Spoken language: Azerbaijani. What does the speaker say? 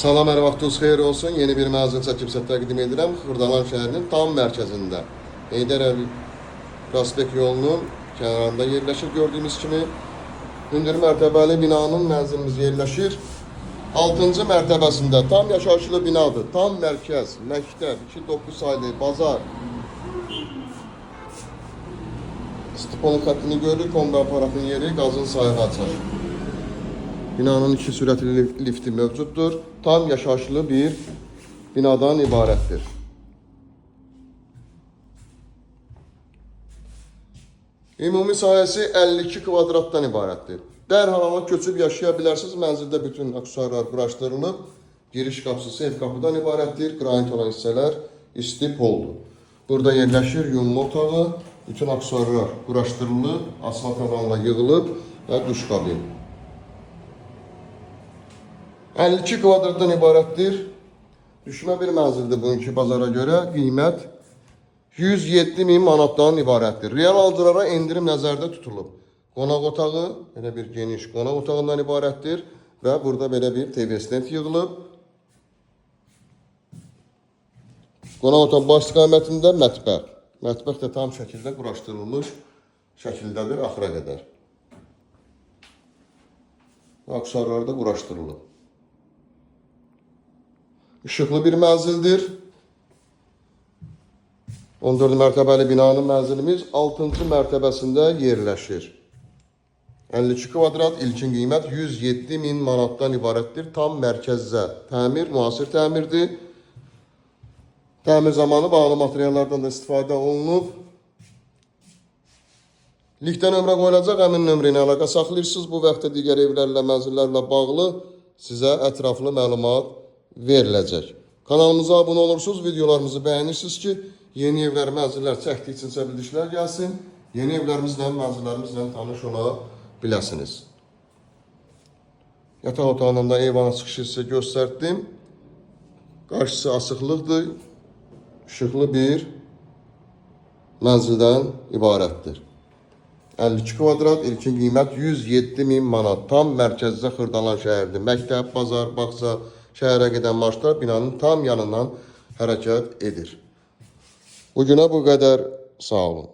Salam, hər vaxtınız xeyir olsun. Yeni bir məzun çəkib sizə təqdim edirəm. Xırdalan şəhərinin tam mərkəzində. Heydər Əliyev prospekt yolunun kənarında yerləşir gördüyümüz kimi. Hündür mərtəbəli binanın mənzilimiz yerləşir. 6-cı mərtəbəsində tam yaşayışlı binadır. Tam mərkəz, məktəb, 2-9 saylı, bazar. Stipon xəttini görürük, kombi aparatın yeri, qazın sayğı açar. Binanın 2 sürətli lifti mövcuddur. Tam yaşayışlı bir binadan ibarətdir. Ümumi sahəsi 52 kvadratdan ibarətdir. Dərhal ala köçüb yaşaya bilərsiniz. Mənzildə bütün aksesuarlar quraşdırılıb. Giriş qapısı seyf qapıdan ibarətdir. Qranit olan hissələr isti poldur. Burada yerləşir yunma otağı. Bütün aksesuarlar quraşdırılıb, asfalt tavanla yığılıb və duş kabin. 52 kvadratdan ibarətdir. Düşmə bir mənzildir bugünkü bazara görə. Qiymət 107.000 manatdan ibarətdir. Real alıcılara endirim nəzərdə tutulub. Qonaq otağı, belə bir geniş qonaq otağından ibarətdir və burada belə bir TV stand yığılıb. Qonaq otağı baş istiqamətində mətbəx. Mətbəx də tam şəkildə quraşdırılmış şəkildədir axıra qədər. Aksesuarlar da quraşdırılıb. İşıqlı bir mənzildir. 14 mərtəbəli binanın mənzilimiz 6-cı mərtəbəsində yerləşir. 52 kvadrat, ilkin qiymət 107.000 manatdan ibarətdir. Tam mərkəzdə təmir, müasir təmirdir. Təmir zamanı bağlı materiallardan da istifadə olunub. Linkdə nömrə qoyulacaq, həmin nömrə ilə əlaqə saxlayırsınız. Bu vaxtda digər evlərlə, mənzillərlə bağlı sizə ətraflı məlumat veriləcək. Kanalımıza abunə olursunuz, videolarımızı bəyənirsiniz ki, yeni evlər, mənzillər çəkdikcə bildiklər gəlsin. Yeni evlərimizlə, mənzillərimizlə tanış ola biləsiniz. Yataq otağından da eyvana çıxışı sizə göstərdim. Qarşısı asıqlıqdır. İşıqlı bir mənzildən ibarətdir. 52 kvadrat, ilkin qiymət 107.000 manat. Tam mərkəzdə Xırdalan şəhərdir. Məktəb, bazar, bağça, şəhərə gedən marşlar binanın tam yanından hərəkət edir. Bugünə bu qədər, sağ olun.